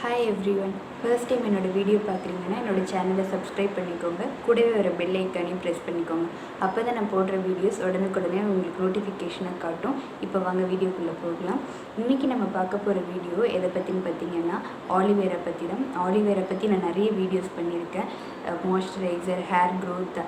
Hi everyone. First time என்னோட video பார்க்குறீங்கன்னா என்னோட சேனலை சப்ஸ்கிரைப் பண்ணிக்கோங்க. கூடவே ஒரு பெல் ஐக்கானையும் ப்ரெஸ் பண்ணிக்கோங்க. அப்போ தான் நான் போடுற வீடியோஸ் உடனுக்குடனே உங்களுக்கு நோட்டிஃபிகேஷனாக காட்டும். இப்போ வாங்க வீடியோக்குள்ளே போகலாம். இன்றைக்கி நம்ம பார்க்க போகிற வீடியோ எதை பற்றின்னு பார்த்தீங்கன்னா ஆலிவேரா பற்றி தான். ஆலிவேரா பற்றி நான் நிறைய வீடியோஸ் பண்ணியிருக்கேன். Moisturiser, hair growth,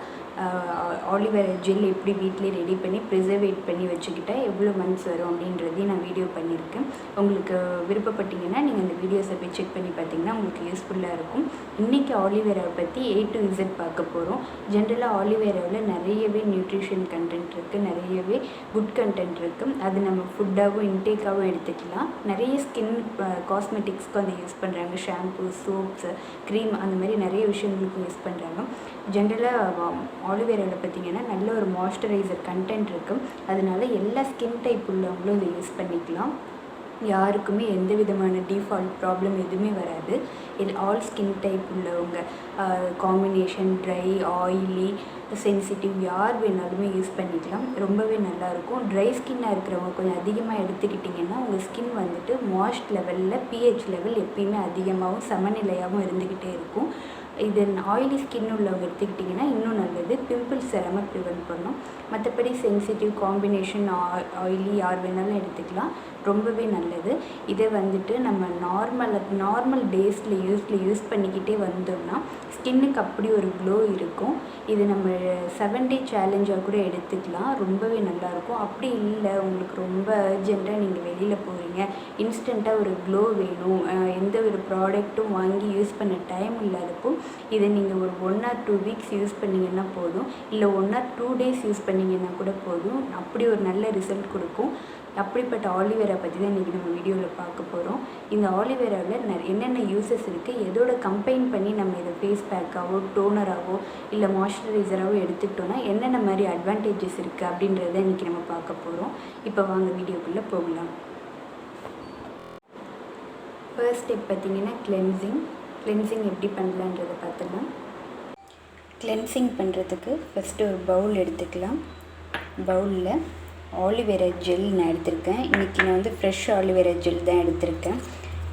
aloe vera gel எப்படி வீட்டிலே ரெடி பண்ணி ப்ரிசர்வேட் பண்ணி வச்சுக்கிட்டால் எவ்வளோ மந்த்ஸ் வரும் அப்படின்றதையும் நான் வீடியோ பண்ணியிருக்கேன். உங்களுக்கு விருப்பப்பட்டீங்கன்னா நீங்கள் இந்த வீடியோஸை போய் செக் பண்ணி பார்த்தீங்கன்னா உங்களுக்கு யூஸ்ஃபுல்லாக இருக்கும். இன்றைக்கி ஆலிவேராவை பற்றி A to Z பார்க்க போகிறோம். ஜென்ரலாக ஆலிவேராவில் நிறையவே நியூட்ரிஷன் கண்டென்ட் இருக்குது, நிறையவே குட் கண்டென்ட் இருக்குது. அது நம்ம ஃபுட்டாகவும் இன்டேக்காகவும் எடுத்துக்கலாம். நிறைய ஸ்கின் காஸ்மெட்டிக்ஸ்க்கும் அதை யூஸ் பண்ணுறாங்க. ஷாம்பூ, சோப்ஸு, க்ரீம், அந்த மாதிரி நிறைய விஷயங்களுக்கும் யூஸ் பண்ணுறாங்க. ஜென்ரலாக ஆலிவேராவில் பார்த்திங்கன்னா நல்ல ஒரு மாய்ஸ்சரைசர் கண்டென்ட் இருக்குது. அதனால எல்லா ஸ்கின் டைப் உள்ளவங்களும் இதை யூஸ் பண்ணிக்கலாம். யாருக்குமே எந்த விதமான டிஃபால்ட் ப்ராப்ளம் எதுவுமே வராது. இது ஆல் ஸ்கின் டைப் உள்ளவங்க, காம்பினேஷன் ட்ரை, ஆயிலி, சென்சிட்டிவ் யார் வேணாலுமே யூஸ் பண்ணிக்கலாம். ரொம்பவே நல்லாயிருக்கும். ட்ரை ஸ்கின்னாக இருக்கிறவங்க கொஞ்சம் அதிகமாக எடுத்துக்கிட்டிங்கன்னா உங்கள் ஸ்கின் வந்துட்டு மாய்ஸ்ட் லெவலில் pH லெவல் எப்பயுமே அதிகமாகவும் சமநிலையாகவும் இருந்துக்கிட்டே இருக்கும். இது ஆயிலி ஸ்கின் உள்ளவங்க எடுத்துக்கிட்டிங்கன்னா இன்னும் நல்லது. பிம்பிள்ஸ் வராமல் ப்ரிவெண்ட் பண்ணும். மற்றபடி சென்சிட்டிவ், காம்பினேஷன், ஆயிலி யார் வேணாலும் எடுத்துக்கலாம். ரொம்பவே நல்லது. இதை வந்துட்டு நம்ம நார்மல் டேஸில் யூஸ் பண்ணிக்கிட்டே வந்தோம்னா ஸ்கின்னுக்கு அப்படி ஒரு க்ளோ இருக்கும். இது நம்ம 7 டே சேலஞ்சாக கூட எடுத்துக்கலாம். ரொம்பவே நல்லாயிருக்கும். அப்படி இல்லை உங்களுக்கு ரொம்ப அர்ஜென்ட்டாக நீங்கள் வெளியில் போகிறீங்க, இன்ஸ்டண்ட்டாக ஒரு க்ளோ வேணும், எந்த ஒரு ப்ராடக்ட்டும் வாங்கி யூஸ் பண்ண டைம் இல்லாதப்போ இதை நீங்கள் ஒரு 1 or 2 வீக்ஸ் யூஸ் பண்ணிங்கன்னா போதும். இல்லை 1 or 2 டேஸ் யூஸ் பண்ணிங்கன்னா கூட போதும். அப்படி ஒரு நல்ல ரிசல்ட் கொடுக்கும். அப்படிப்பட்ட ஆலிவேரா பற்றி தான் இன்றைக்கி நம்ம வீடியோவில் பார்க்க போகிறோம். இந்த ஆலிவேராவில் என்னென்ன யூசஸ் இருக்குது, எதோட கம்பைன் பண்ணி நம்ம இதை ஃபேஸ் பேக்காவோ, டோனராகவோ, இல்லை மாய்ஸ்சரைசராகவோ எடுத்துக்கிட்டோன்னா என்னென்ன மாதிரி அட்வான்டேஜஸ் இருக்குது அப்படின்றத இன்றைக்கி நம்ம பார்க்க போகிறோம். இப்போ வாங்க வீடியோக்குள்ளே போகலாம். ஃபர்ஸ்ட் ஸ்டெப் பார்த்திங்கன்னா கிளென்சிங் எப்படி பண்ணலான்றதை பார்த்துக்கலாம். கிளென்சிங் பண்ணுறதுக்கு ஃபஸ்ட்டு ஒரு பவுல் எடுத்துக்கலாம். பவுலில் ஆலிவேரா ஜெல் நான் எடுத்திருக்கேன். இன்றைக்கி நான் வந்து ஃப்ரெஷ் ஆலிவேரா ஜெல் தான் எடுத்திருக்கேன்.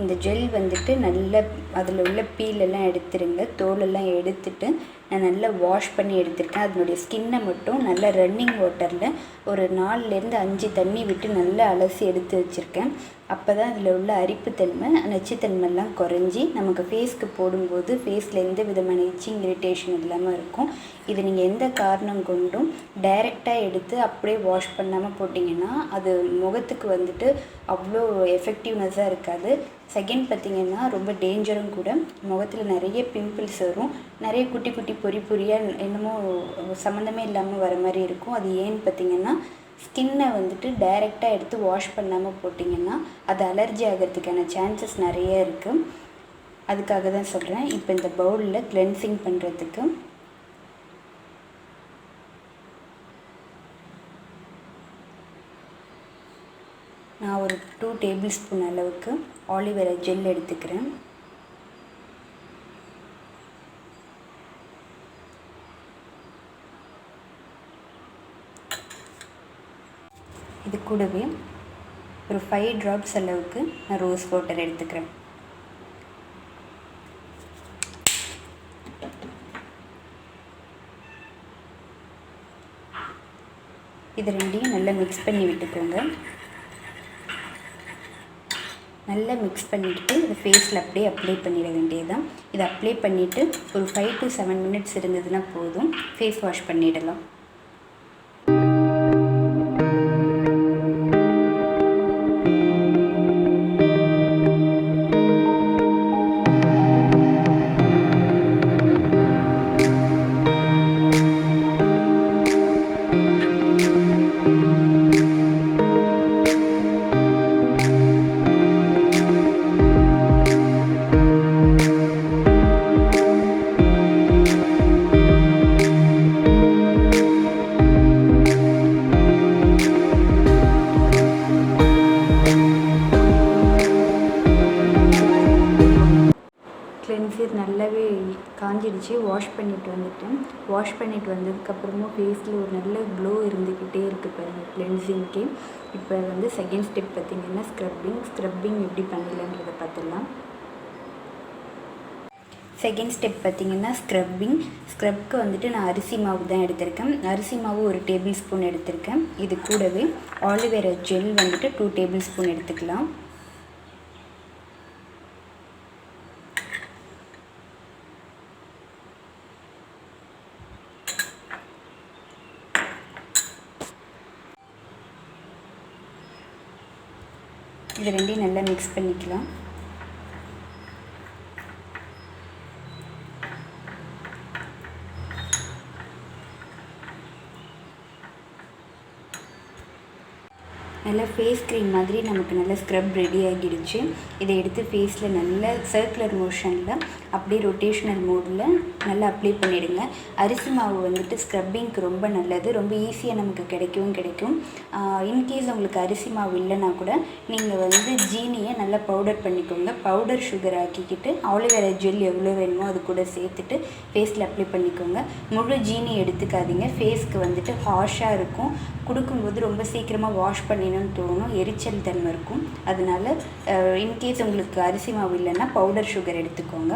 இந்த ஜெல் வந்துட்டு நல்லா அதில் உள்ள பீலெல்லாம் எடுத்துருங்க. தோலெல்லாம் எடுத்துட்டு நான் நல்லா வாஷ் பண்ணி எடுத்துருக்கேன். அதனுடைய ஸ்கின்னை மட்டும் நல்லா ரன்னிங் வாட்டரில் ஒரு 4லேருந்து 5 தண்ணி விட்டு நல்லா அலசி எடுத்து வச்சுருக்கேன். அப்போ தான் அதில் உள்ள அரிப்புத்தன்மை, நச்சுத்தன்மைலாம் குறைஞ்சி நமக்கு ஃபேஸ்க்கு போடும்போது ஃபேஸில் எந்த விதமான இச்சிங், இரிட்டேஷன் இல்லாமல் இருக்கும். இது நீங்கள் எந்த காரணம் கொண்டும் டைரெக்டாக எடுத்து அப்படியே வாஷ் பண்ணாமல் போட்டிங்கன்னா அது முகத்துக்கு வந்துட்டு அவ்வளோ எஃபெக்டிவ்னஸாக இருக்காது. செகண்ட் பார்த்திங்கன்னா ரொம்ப டேஞ்சரும் கூட. முகத்தில் நிறைய பிம்பிள்ஸ் வரும், நிறைய குட்டி குட்டி பொறியாக என்னமோ சம்மந்தமே இல்லாமல் வர மாதிரி இருக்கும். அது ஏன்னு பார்த்திங்கன்னா ஸ்கின்னை வந்துட்டு டைரெக்டாக எடுத்து வாஷ் பண்ணாமல் போட்டிங்கன்னா அது அலர்ஜி ஆகிறதுக்கான சான்சஸ் நிறைய இருக்குது. அதுக்காக தான் சொல்கிறேன். இப்போ இந்த பவுலில் கிளென்சிங் பண்ணுறதுக்கு நான் ஒரு 2 டேபிள் ஸ்பூன் அளவுக்கு ஆலிவேரா ஜெல் எடுத்துக்கிறேன். இது கூடவே ஒரு 5 ட்ராப்ஸ் அளவுக்கு நான் ரோஸ் வாட்டர் எடுத்துக்கிறேன். இது ரெண்டையும் நல்லா மிக்ஸ் பண்ணி விட்டுக்கோங்க. நல்லா மிக்ஸ் பண்ணிவிட்டு இது ஃபேஸில் அப்படியே அப்ளை பண்ணிட வேண்டியது தான். இதை அப்ளை பண்ணிவிட்டு ஒரு 5 to 7 மினிட்ஸ் இருந்ததுன்னா போதும், ஃபேஸ் வாஷ் பண்ணிடலாம். கிளென்சர் நல்லாவே காஞ்சிடுச்சு. வாஷ் பண்ணிட்டு வந்துட்டேன். வாஷ் பண்ணிட்டு வந்ததுக்கப்புறமும் ஃபேஸில் ஒரு நல்ல க்ளோ இருந்துக்கிட்டே இருக்குது பாருங்கள் கிளென்சிங்க்கே. இப்போ வந்து செகண்ட் ஸ்டெப் பார்த்திங்கன்னா ஸ்க்ரப்பிங் எப்படி பண்ணலான்றதை பார்த்துடலாம். செகண்ட் ஸ்டெப் பார்த்திங்கன்னா ஸ்க்ரப்பிங். ஸ்க்ரப்க்கு வந்துட்டு நான் அரிசி மாவு தான் எடுத்திருக்கேன். அரிசி மாவு 1 டேபிள் ஸ்பூன் எடுத்திருக்கேன். இது கூடவே ஆலிவேரா ஜெல் வந்துட்டு 2 டேபிள் ஸ்பூன் எடுத்துக்கலாம். இது ரெண்டையும் நல்லா மிக்ஸ் பண்ணிக்கலாம். நல்லா ஃபேஸ் க்ரீம் மாதிரி நமக்கு நல்ல ஸ்க்ரப் ரெடி ஆகிடுச்சு. இதை எடுத்து ஃபேஸில் நல்ல சர்க்குலர் மோஷனில் அப்படியே ரொட்டேஷ்னல் மோடில் நல்லா அப்ளை பண்ணிவிடுங்க. அரிசி மாவு வந்துட்டு ஸ்க்ரப்பிங்க்கு ரொம்ப நல்லது, ரொம்ப ஈஸியாக நமக்கு கிடைக்கும். இன்கேஸ் உங்களுக்கு அரிசி மாவு இல்லைனா கூட நீங்கள் வந்து ஜீனியை நல்லா பவுடர் பண்ணிக்கோங்க. பவுடர் சுகர் ஆக்கிக்கிட்டு ஆலிவேரா ஜெல் எவ்வளோ வேணுமோ அது கூட சேர்த்துட்டு ஃபேஸில் அப்ளை பண்ணிக்கோங்க. முழு ஜீனி எடுத்துக்காதீங்க, ஃபேஸ்க்கு வந்துட்டு ஹார்ஷாக இருக்கும். கொடுக்கும்போது ரொம்ப சீக்கிரமாக வாஷ் பண்ணிடணும்னு தோணும், எரிச்சல் தன்மை இருக்கும். அதனால் இன்கேஸ் உங்களுக்கு அரிசி மாவு இல்லைன்னா பவுடர் சுகர் எடுத்துக்கோங்க.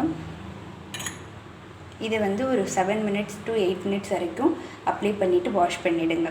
இதை வந்து ஒரு 7 minutes to 8 minutes வரைக்கும் அப்ளை பண்ணிவிட்டு வாஷ் பண்ணிவிடுங்க.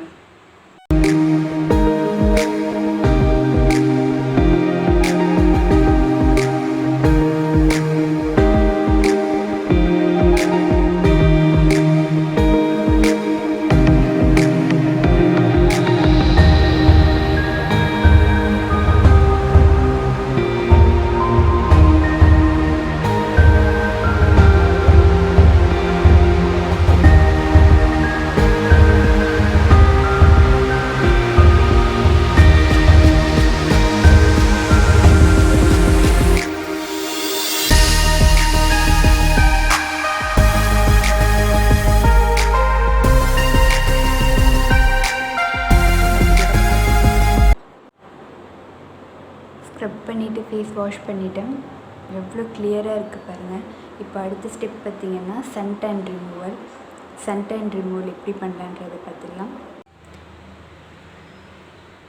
ஸ்க்ரப் பண்ணிவிட்டு ஃபேஸ் வாஷ் பண்ணிவிட்டேன். எவ்வளோ கிளியராக இருக்குது பாருங்கள். இப்போ அடுத்த ஸ்டெப் பார்த்திங்கன்னா சன்டேன் ரிமூவல். சன்டேன் ரிமூவல் எப்படி பண்ணலான்றதை பார்த்துக்கலாம்.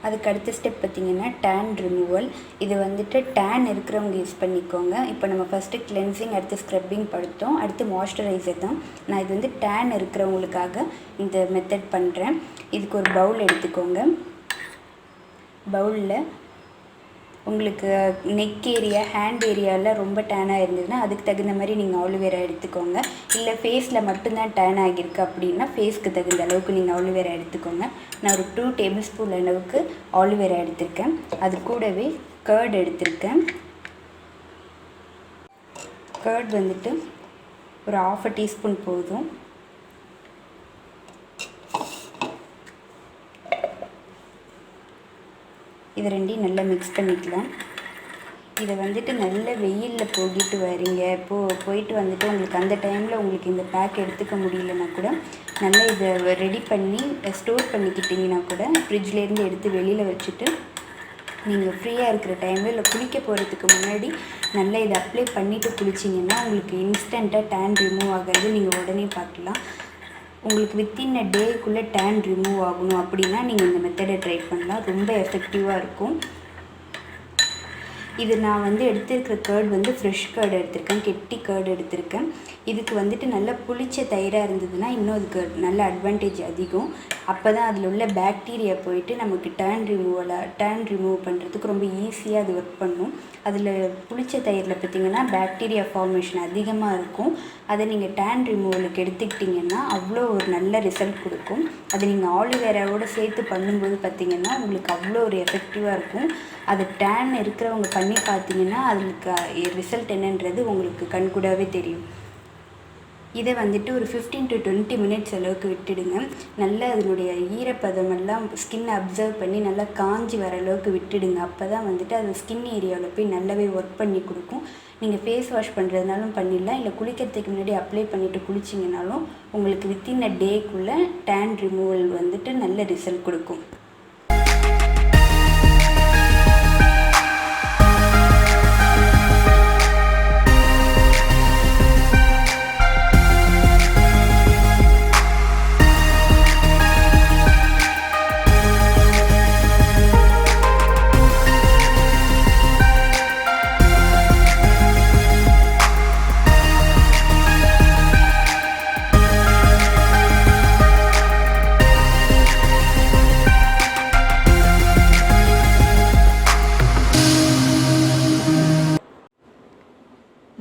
அதுக்கு அடுத்த ஸ்டெப் பார்த்திங்கன்னா டேன் ரிமூவல். இது வந்துட்டு டேன் இருக்கிறவங்க யூஸ் பண்ணிக்கோங்க. இப்போ நம்ம ஃபஸ்ட்டு கிளென்சிங், அடுத்து ஸ்க்ரப்பிங் படுத்தோம், அடுத்து மாய்ஸ்சரைசர் தான். நான் இது வந்து டேன் இருக்கிறவங்களுக்காக இந்த மெத்தட் பண்ணுறேன். இதுக்கு ஒரு பவுல் எடுத்துக்கோங்க. பவுலில் உங்களுக்கு நெக் ஏரியா, ஹேண்ட் ஏரியாவில் ரொம்ப டேனாக இருந்ததுன்னா அதுக்கு தகுந்த மாதிரி நீங்கள் ஆலிவேரா எடுத்துக்கோங்க. இல்லை ஃபேஸில் மட்டும்தான் டேன் ஆகியிருக்கு அப்படின்னா ஃபேஸ்க்கு தகுந்த அளவுக்கு நீங்கள் ஆலிவேரா எடுத்துக்கோங்க. நான் ஒரு 2 டேபிள் ஸ்பூன் அளவுக்கு ஆலிவேரா எடுத்திருக்கேன். அது கூடவே கர்ட் எடுத்திருக்கேன். கர்ட் வந்துட்டு ஒரு 1/2 டீஸ்பூன் போதும். இது ரெண்டையும் நல்லா மிக்ஸ் பண்ணிக்கலாம். இதை வந்துட்டு நல்ல வெயிலில் போயிட்டு வரீங்க, போயிட்டு வந்துட்டு உங்களுக்கு அந்த டைமில் உங்களுக்கு இந்த பேக் எடுத்துக்க முடியலன்னா கூட நல்லா இதை ரெடி பண்ணி ஸ்டோர் பண்ணிக்கிட்டிங்கன்னா கூட ஃப்ரிட்ஜ்லேருந்து எடுத்து வெளியில் வச்சுட்டு நீங்கள் ஃப்ரீயாக இருக்கிற டைமில் இல்லை குளிக்க போகிறதுக்கு முன்னாடி நல்லா இதை அப்ளை பண்ணிவிட்டு குளிச்சிங்கன்னா உங்களுக்கு இன்ஸ்டண்ட்டாக டேன் ரிமூவ் ஆகிறது நீங்கள் உடனே பார்க்கலாம். உங்களுக்கு வித்தின் அ டேக்குள்ளே டேன் ரிமூவ் ஆகணும் அப்படின்னா நீங்கள் இந்த மெத்தடை ட்ரை பண்ணலாம். ரொம்ப எஃபெக்டிவாக இருக்கும். இது நான் வந்து எடுத்திருக்கிற கர்ட் வந்து ஃப்ரெஷ் கர்ட் எடுத்திருக்கேன், கெட்டி கர்ட் எடுத்திருக்கேன். இதுக்கு வந்துட்டு நல்லா புளிச்ச தயிராக இருந்ததுன்னா இன்னும் அதுக்கு நல்ல அட்வான்டேஜ் அதிகம். அப்போ தான் அதில் உள்ள பாக்டீரியா போயிட்டு நமக்கு டேன் ரிமூவ் பண்ணுறதுக்கு ரொம்ப ஈஸியாக அது ஒர்க் பண்ணும். அதில் புளிச்ச தயிரில் பார்த்திங்கன்னா பாக்டீரியா ஃபார்மேஷன் அதிகமாக இருக்கும். அதை நீங்கள் டேன் ரிமூவலுக்கு எடுத்துக்கிட்டிங்கன்னா அவ்வளோ ஒரு நல்ல ரிசல்ட் கொடுக்கும். அதை நீங்கள் ஆலிவேராவோடு சேர்த்து பண்ணும்போது பார்த்திங்கன்னா உங்களுக்கு அவ்வளோ ஒரு எஃபெக்டிவாக இருக்கும். அது டேன் இருக்கிறவங்க பண்ணி பார்த்தீங்கன்னா அதுக்கு ரிசல்ட் என்னன்றது உங்களுக்கு கண்கூடாகவே தெரியும். இதை வந்துட்டு ஒரு 15 to 20 minutes அளவுக்கு விட்டுடுங்க. நல்லா அதனுடைய ஈரப்பதமெல்லாம் ஸ்கின் அப்சர்வ் பண்ணி நல்லா காஞ்சி வர அளவுக்கு விட்டுடுங்க. அப்போ தான் வந்துட்டு அது ஸ்கின் ஏரியாவில் போய் நல்லாவே ஒர்க் பண்ணி கொடுக்கும். நீங்கள் ஃபேஸ் வாஷ் பண்ணுறதுனாலும் பண்ணிடலாம், இல்லை குளிக்கிறதுக்கு முன்னாடி அப்ளை பண்ணிவிட்டு குளிச்சிங்கனாலும் உங்களுக்கு வித்தின் அ டேக்குள்ளே டேன் ரிமூவல் வந்துட்டு நல்ல ரிசல்ட் கொடுக்கும்.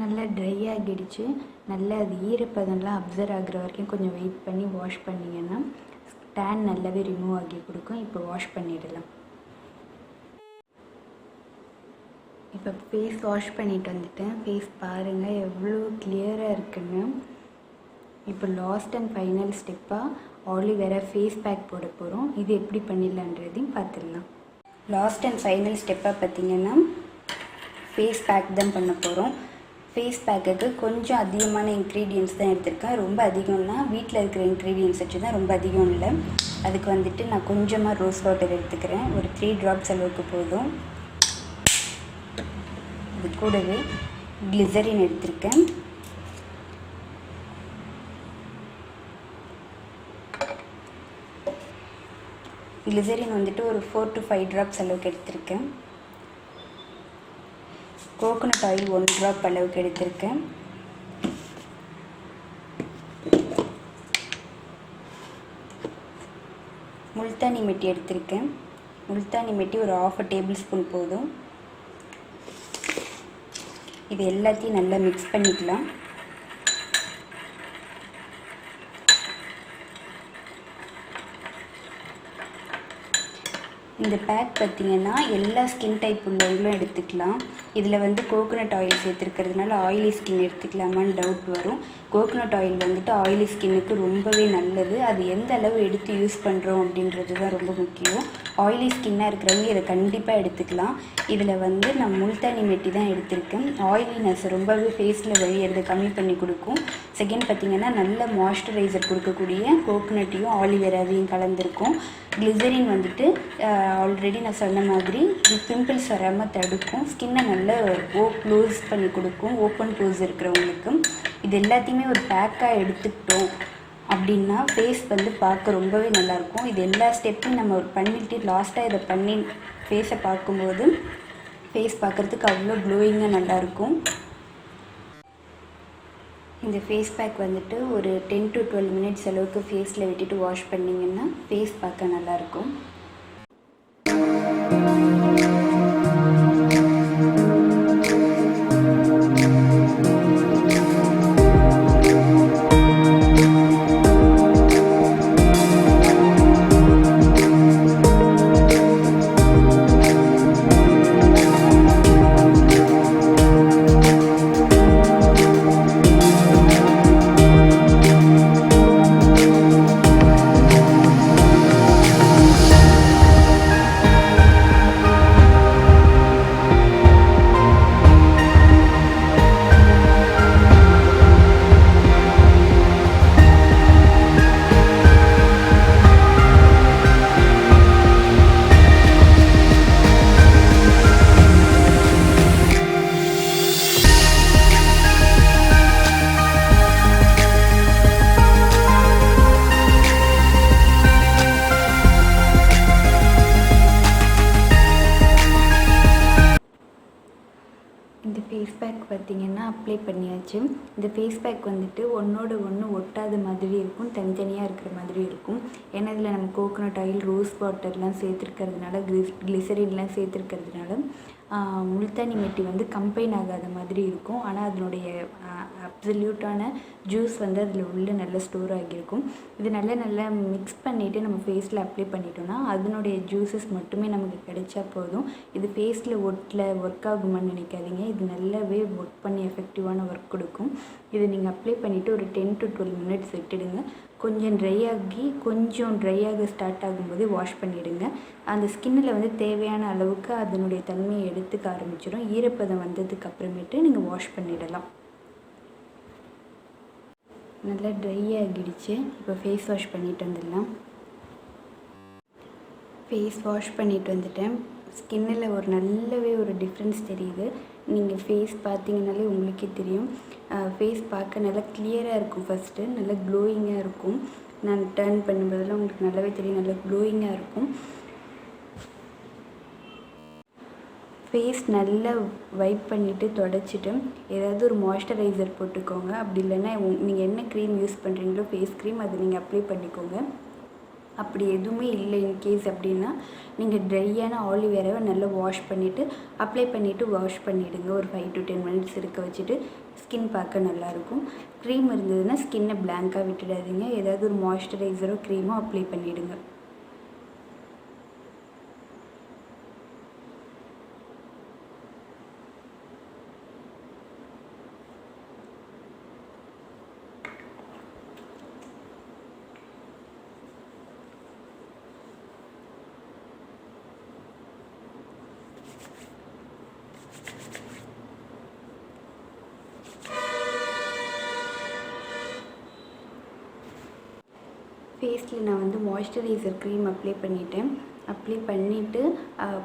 நல்லா ட்ரை ஆகிடுச்சு. நல்லா அது ஈரப்பதம்லாம் அப்சர்வ் ஆகிற வரைக்கும் கொஞ்சம் வெயிட் பண்ணி வாஷ் பண்ணிங்கன்னா டேன் நல்லாவே ரிமூவ் ஆகி கொடுக்கும். இப்போ வாஷ் பண்ணிடலாம். இப்போ ஃபேஸ் வாஷ் பண்ணிட்டு வந்துட்டேன். ஃபேஸ் பாருங்கள் எவ்வளோ கிளியராக இருக்குன்னு. இப்போ லாஸ்ட் அண்ட் ஃபைனல் ஸ்டெப்பாக ஆலிவேரா ஃபேஸ் பேக் போட போகிறோம். இது எப்படி பண்ணிடலான்றதையும் பார்த்துடலாம். லாஸ்ட் அண்ட் ஃபைனல் ஸ்டெப்பாக பார்த்திங்கன்னா ஃபேஸ் பேக் தான் பண்ண போகிறோம். ஃபேஸ் பேக்குக்கு கொஞ்சம் அதிகமான இன்க்ரீடியன்ட்ஸ் தான் எடுத்திருக்கேன். ரொம்ப அதிகம்னா வீட்டில் இருக்கிற இன்க்ரீடியன்ட்ஸ் வச்சு தான், ரொம்ப அதிகம் இல்லை. அதுக்கு வந்துட்டு நான் கொஞ்சமாக ரோஸ் வாட்டர் எடுத்துக்கிறேன். ஒரு 3 drops அளவுக்கு போதும். இது கூடவே கிளிசரின் எடுத்திருக்கேன். கிளிசரின் வந்துட்டு ஒரு 4 to 5 drops அளவுக்கு எடுத்திருக்கேன். கோகோனட் ஆயில் 1 drop அளவுக்கு எடுத்திருக்கேன். முல்தானி மெட்டி எடுத்திருக்கேன். முல்தானி மெட்டி ஒரு 1/2 tablespoon போதும். இது எல்லாத்தையும் நல்லா மிக்ஸ் பண்ணிக்கலாம். இந்த பேக் பார்த்திங்கன்னா எல்லா ஸ்கின் டைப் உள்ளவங்களும் எடுத்துக்கலாம். இதில் வந்து கோகோனட் ஆயில் சேர்த்துருக்கிறதுனால ஆயிலி ஸ்கின் எடுத்துக்கலாமான்னு டவுட் வரும். கோகோனட் ஆயில் வந்துட்டு ஆயிலி ஸ்கின்னுக்கு ரொம்பவே நல்லது. அது எந்த அளவு எடுத்து யூஸ் பண்ணுறோம் அப்படின்றது தான் ரொம்ப முக்கியம். ஆயிலி ஸ்கின்னாக இருக்கிறவங்க இதை கண்டிப்பாக எடுத்துக்கலாம். இதில் வந்து நான் முல்தானி மெட்டி தான் எடுத்திருக்கேன். ஆயிலினஸ் ரொம்பவே ஃபேஸில் வழியறதை கம்மி பண்ணி கொடுக்கும். செகண்ட் பார்த்திங்கன்னா நல்ல மாய்ஸ்சரைசர் கொடுக்கக்கூடிய கோகோனட்டையும் ஆலிவேராவையும் கலந்துருக்கும். கிளிசரின் வந்துட்டு ஆல்ரெடி நான் சொன்ன மாதிரி பிம்பிள்ஸ் வராமல் தடுக்கும். ஸ்கின்னை நல்லா க்ளோஸ் பண்ணி கொடுக்கும். ஓப்பன் க்ளோஸ் இருக்கிறவங்களுக்கு இது எல்லாத்தையுமே ஒரு பேக்காக எடுத்துக்கிட்டோம் அப்படின்னா ஃபேஸ் வந்து பார்க்க ரொம்பவே நல்லாயிருக்கும். இது எல்லா ஸ்டெப்பையும் நம்ம பண்ணிவிட்டு லாஸ்ட்டாக இதை பண்ணி ஃபேஸை பார்க்கும்போது ஃபேஸ் பார்க்குறதுக்கு அவ்வளோ க்ளோயிங்காக நல்லாயிருக்கும். இந்த ஃபேஸ் பேக் வந்துட்டு ஒரு 10 to 12 minutes அளவுக்கு ஃபேஸில் விட்டுட்டு வாஷ் பண்ணிங்கன்னா ஃபேஸ் பார்க்க நல்லாயிருக்கும். இந்த ஃபேஸ் பேக் பார்த்திங்கன்னா அப்ளை பண்ணியாச்சு. இந்த ஃபேஸ் பேக் வந்துட்டு ஒன்றோடு ஒன்று ஒட்டாத மாதிரி இருக்கும், தனித்தனியாக இருக்கிற மாதிரி இருக்கும். ஏன்னா இதில் நம்ம கோகோனட் ஆயில், ரோஸ் வாட்டர்லாம் சேர்த்துருக்கிறதுனால, கிளிசரின்லாம் சேர்த்துருக்கிறதுனால முல்தானி மெட்டி வந்து கம்பைன் ஆகாத மாதிரி இருக்கும். ஆனால் அதனுடைய அப்சல்யூட்டான ஜூஸ் வந்து அதில் உள்ள நல்லா ஸ்டோர் ஆகியிருக்கும். இது நல்லா மிக்ஸ் பண்ணிவிட்டு நம்ம ஃபேஸில் அப்ளை பண்ணிட்டோம்னா அதனுடைய ஜூஸஸ் மட்டுமே நமக்கு கிடைச்சா போதும். இது ஃபேஸில் ஒர்க் ஆகுமான்னு நினைக்காதீங்க. இது நல்லாவே ஒர்க் பண்ணி எஃபெக்டிவான ஒர்க் கொடுக்கும். இது நீங்கள் அப்ளை பண்ணிவிட்டு ஒரு 10 to 12 minutes விட்டுடுங்க. கொஞ்சம் ட்ரை ஆக ஸ்டார்ட் ஆகும்போது வாஷ் பண்ணிவிடுங்க. அந்த ஸ்கின்னில் வந்து தேவையான அளவுக்கு அதனுடைய தன்மையை எடுத்துக்க ஆரம்பிச்சிடும். ஈரப்பதம் வந்ததுக்கு அப்புறமேட்டு நீங்கள் வாஷ் பண்ணிடலாம். நல்லா ட்ரை ஆகிடுச்சு. இப்போ ஃபேஸ் வாஷ் பண்ணிட்டு வந்துடலாம். ஃபேஸ் வாஷ் பண்ணிட்டு வந்துட்டேன். ஸ்கின்னில் நல்லாவே ஒரு டிஃப்ரென்ஸ் தெரியுது. நீங்கள் ஃபேஸ் பார்த்தீங்கன்னாலே உங்களுக்கே தெரியும். ஃபேஸ் பார்க்க நல்லா கிளியராக இருக்கும். ஃபஸ்ட்டு நல்லா க்ளோயிங்காக இருக்கும். நான் டர்ன் பண்ணும்போதெல்லாம் உங்களுக்கு நல்லாவே தெரியும், நல்லா க்ளோயிங்காக இருக்கும். ஃபேஸ் நல்லா வைப் பண்ணிவிட்டு தொடச்சிட்டு ஏதாவது ஒரு மாய்ஸ்சரைசர் போட்டுக்கோங்க. அப்படி இல்லைன்னா நீங்கள் என்ன க்ரீம் யூஸ் பண்ணுறீங்களோ ஃபேஸ் க்ரீம் அதை நீங்கள் அப்ளை பண்ணிக்கோங்க. அப்படி எதுவுமே இல்லை இன்கேஸ் அப்படின்னா நீங்கள் ட்ரையான ஆலிவேராவை நல்லா வாஷ் பண்ணிவிட்டு அப்ளை பண்ணிவிட்டு வாஷ் பண்ணிவிடுங்க. ஒரு 5 to 10 minutes இருக்க வச்சுட்டு ஸ்கின் பார்க்க நல்லாயிருக்கும். க்ரீம் இருந்ததுன்னா ஸ்கின்னை பிளாங்காக விட்டுடாதீங்க. ஏதாவது ஒரு மாய்ஸ்சரைசரோ க்ரீமோ அப்ளை பண்ணிவிடுங்க. ஃபேஸில் நான் வந்து மாய்ஸ்சரைசர் க்ரீம் அப்ளை பண்ணிவிட்டேன். அப்ளை பண்ணிவிட்டு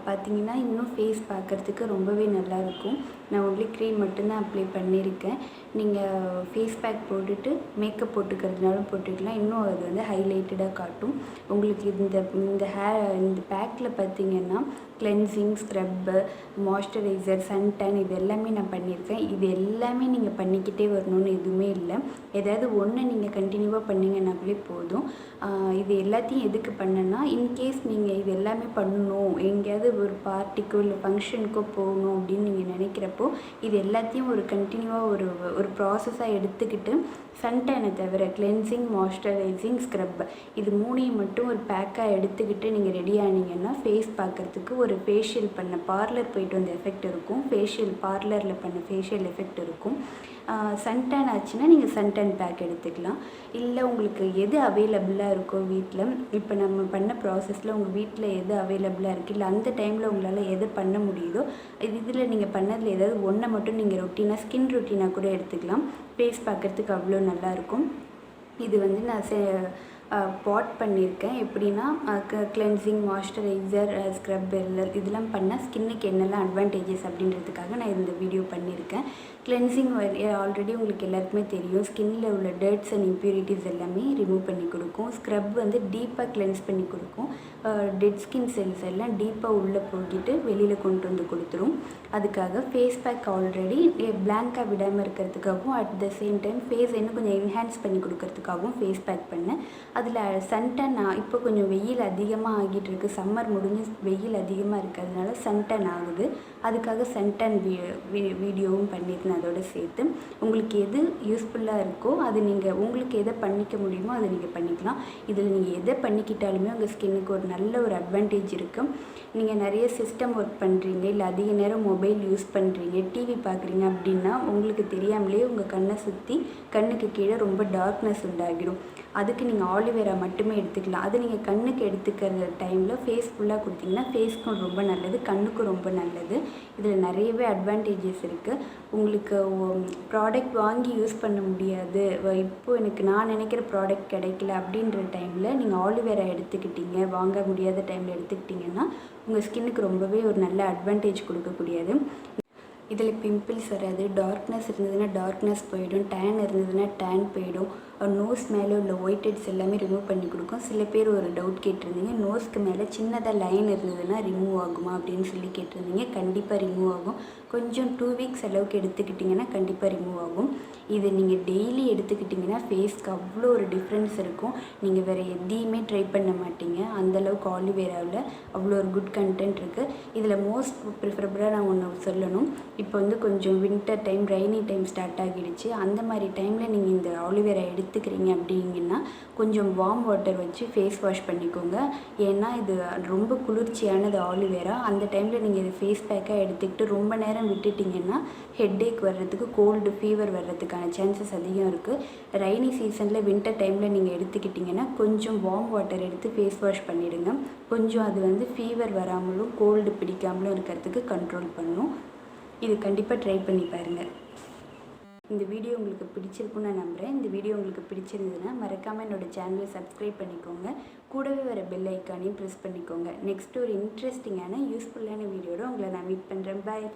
பார்த்திங்கன்னா இன்னும் ஃபேஸ் பார்க்குறதுக்கு ரொம்பவே நல்லாயிருக்கும். நான் ஒன்லி க்ரீம் மட்டும்தான் அப்ளை பண்ணியிருக்கேன். நீங்கள் ஃபேஸ் பேக் போட்டுட்டு மேக்கப் போட்டுக்கிறதுனாலும் போட்டுக்கலாம். இன்னும் அது வந்து ஹைலைட்டடாக காட்டும். உங்களுக்கு இந்த பேக்கில் பார்த்திங்கன்னா கிளென்சிங், ஸ்க்ரப்பு, மாய்ஸ்சரைசர், சன்டேன் இது எல்லாமே நான் பண்ணியிருக்கேன். இது எல்லாமே நீங்கள் பண்ணிக்கிட்டே வரணும்னு எதுவுமே இல்லை. ஏதாவது ஒன்று நீங்கள் கண்டினியூவாக பண்ணிங்கன்னாலே போதும். இது எல்லாத்தையும் எதுக்கு பண்ணேன்னா, இன்கேஸ் நீங்கள் இது எல்லாமே பண்ணணும், எங்கேயாவது ஒரு பார்ட்டிக்கோ இல்லை ஃபங்க்ஷனுக்கோ போகணும் அப்படின்னு நீங்கள் நினைக்கிறப்போ இது எல்லாத்தையும் ஒரு கண்டினியூவாக ஒரு ப்ராசஸாக எடுத்துக்கிட்டு சன்டேனை தவிர கிளென்சிங், மாய்ஸ்சரைசிங், ஸ்க்ரப் இது மூணையும் மட்டும் ஒரு பேக்காக எடுத்துக்கிட்டு நீங்கள் ரெடி ஆனீங்கன்னா ஃபேஸ் பார்க்குறதுக்கு ஒரு ஃபேஷியல் பண்ண பார்லர் போயிட்டு வந்த எஃபெக்ட் இருக்கும். பார்லரில் பண்ண ஃபேஷியல் எஃபெக்ட் இருக்கும். சன்டேன் ஆச்சுன்னா நீங்கள் சன்டேன் பேக் எடுத்துக்கலாம். இல்லை உங்களுக்கு எது அவைலபிளாக இருக்கோ வீட்டில், இப்போ நம்ம பண்ண ப்ராசஸில் உங்கள் வீட்டில் எது அவைலபிளாக இருக்குது, இல்லை அந்த டைமில் உங்களால் எது பண்ண முடியுதோ இதில் நீங்கள் பண்ணதில் ஏதாவது ஒன்றை மட்டும் நீங்கள் ஸ்கின் ரொட்டீனாக கூட எடுத்துக்கலாம். ஃபேஸ் பார்க்குறதுக்கு அவ்வளோ நல்லாயிருக்கும். இது வந்து நான் பாட் பண்ணியிருக்கேன். எப்படின்னா கிளென்சிங், மாய்ஸ்சரைசர், ஸ்க்ரப் இதெல்லாம் பண்ணால் ஸ்கின்னுக்கு என்னெல்லாம் அட்வான்டேஜஸ் அப்படின்றதுக்காக நான் இந்த வீடியோ பண்ணியிருக்கேன். கிளென்சிங் ஆல்ரெடி உங்களுக்கு எல்லாருக்குமே தெரியும். ஸ்கின்னில் உள்ள டர்ட்ஸ் அண்ட் இம்ப்யூரிட்டிஸ் எல்லாமே ரிமூவ் பண்ணி கொடுக்கும். ஸ்க்ரப் வந்து டீப்பாக கிளென்ஸ் பண்ணி கொடுக்கும். டெட் ஸ்கின் செல்ஸ் எல்லாம் டீப்பாக உள்ளே போகிட்டு வெளியில் கொண்டு வந்து கொடுத்துரும். அதுக்காக ஃபேஸ் பேக் ஆல்ரெடி பிளாங்காக விடாமல் இருக்கிறதுக்காகவும் at the same time face இன்னும் கொஞ்சம் என்ஹான்ஸ் பண்ணி கொடுக்கறதுக்காகவும் ஃபேஸ் பேக் பண்ணேன். அதில் சன்டேன் இப்போ கொஞ்சம் வெயில் அதிகமாக ஆகிட்டு இருக்குது. சம்மர் முடிஞ்சு வெயில் அதிகமாக இருக்கிறதுனால சன்டேன் ஆகுது. அதுக்காக சன்டேன் வீடியோவும் பண்ணியிருந்தேன். அதோடு சேர்த்து உங்களுக்கு எது யூஸ்ஃபுல்லாக இருக்கோ அது நீங்கள் உங்களுக்கு எதை பண்ணிக்க முடியுமோ அதை நீங்கள் பண்ணிக்கலாம். இதில் நீங்கள் எதை பண்ணிக்கிட்டாலுமே உங்கள் ஸ்கின்னுக்கு ஒரு நல்ல ஒரு அட்வான்டேஜ் இருக்குது. நீங்கள் நிறைய சிஸ்டம் ஒர்க் பண்ணுறீங்க, இல்லை அதிக நேரம் மொபைல் யூஸ் பண்ணுறீங்க, டிவி பார்க்குறீங்க அப்படின்னா உங்களுக்கு தெரியாமலே உங்கள் கண்ணை சுற்றி கண்ணுக்கு கீழே ரொம்ப டார்க்னஸ் உண்டாகிடும். அதுக்கு நீங்கள் ஆலிவேரா மட்டுமே எடுத்துக்கலாம். அது நீங்கள் கண்ணுக்கு எடுத்துக்கிற டைமில் ஃபேஸ் ஃபுல்லாக கொடுத்தீங்கன்னா ஃபேஸ்க்கும் ரொம்ப நல்லது, கண்ணுக்கும் ரொம்ப நல்லது. இதில் நிறையவே அட்வான்டேஜஸ் இருக்குது. உங்களுக்கு ப்ராடக்ட் வாங்கி யூஸ் பண்ண முடியாது, இப்போது எனக்கு நான் நினைக்கிற ப்ராடக்ட் கிடைக்கல அப்படின்ற டைமில் நீங்கள் ஆலிவேரா எடுத்துக்கிட்டீங்க, வாங்க முடியாத டைமில் எடுத்துக்கிட்டிங்கன்னா உங்கள் ஸ்கின்னுக்கு ரொம்பவே ஒரு நல்ல அட்வான்டேஜ் கொடுக்கக்கூடியது. இதில் பிம்பிள்ஸ் வராது, டார்க்னஸ் இருந்ததுன்னா டார்க்னஸ் போயிடும், டேன் இருந்ததுன்னா டேன் போயிடும், நோஸ் மேலே உள்ள ஒயிட் ஹெட்ஸ் எல்லாமே ரிமூவ் பண்ணி கொடுக்கும். சில பேர் ஒரு டவுட் கேட்டிருந்தீங்க, நோஸ்க்கு மேலே சின்னதாக லைன் இருந்ததுன்னா ரிமூவ் ஆகுமா அப்படின்னு சொல்லி கேட்டிருந்தீங்க. கண்டிப்பாக ரிமூவ் ஆகும். கொஞ்சம் 2 வீக்ஸ் அளவுக்கு எடுத்துக்கிட்டிங்கன்னா கண்டிப்பாக ரிமூவ் ஆகும். இது நீங்கள் டெய்லி எடுத்துக்கிட்டிங்கன்னா ஃபேஸ்க்கு அவ்வளோ ஒரு டிஃப்ரென்ஸ் இருக்கும். நீங்கள் வேறு எதையுமே ட்ரை பண்ண மாட்டீங்க. அந்தளவுக்கு ஆலிவேராவில் அவ்வளோ ஒரு குட் கண்டென்ட் இருக்குது. இதில் மோஸ்ட் ப்ரிஃபரபிளாக நான் ஒன்று சொல்லணும். இப்போ வந்து கொஞ்சம் winter time, rainy time start ஆகிடுச்சு. அந்த மாதிரி டைமில் நீங்கள் இந்த ஆலிவேரா எடுத்துக்கிறீங்க அப்படிங்கன்னா கொஞ்சம் வார்ம் வாட்டர் வச்சு ஃபேஸ் வாஷ் பண்ணிக்கோங்க. ஏன்னா இது ரொம்ப குளிர்ச்சியானது ஆலிவேரா. அந்த டைமில் நீங்கள் இது ஃபேஸ் பேக்காக எடுத்துக்கிட்டு ரொம்ப நேரம் விட்டுட்டிங்கன்னா ஹெட்டேக் வர்றதுக்கு, கோல்டு, ஃபீவர் வர்றதுக்கான சான்சஸ் அதிகம் இருக்குது. ரெய்னி சீசனில் வின்டர் டைமில் நீங்கள் எடுத்துக்கிட்டிங்கன்னா கொஞ்சம் வார்ம் வாட்டர் எடுத்து ஃபேஸ் வாஷ் பண்ணிவிடுங்க. கொஞ்சம் அது வந்து ஃபீவர் வராமலும் கோல்டு பிடிக்காமலும் இருக்கிறதுக்கு கண்ட்ரோல் பண்ணும். இது கண்டிப்பாக ட்ரை பண்ணி பாருங்கள். இந்த வீடியோ உங்களுக்கு பிடிச்சிருக்குன்னு நான் நம்புகிறேன். இந்த வீடியோ உங்களுக்கு பிடிச்சிருந்ததுன்னா மறக்காமல் என்னோடய சேனலை சப்ஸ்கிரைப் பண்ணிக்கோங்க. கூடவே வர பெல் ஐக்கானையும் ப்ரெஸ் பண்ணிக்கோங்க. நெக்ஸ்ட் ஒரு இன்ட்ரெஸ்டிங்கான யூஸ்ஃபுல்லான வீடியோட உங்களை நான் மீட் பண்ணுறேன். பாய்.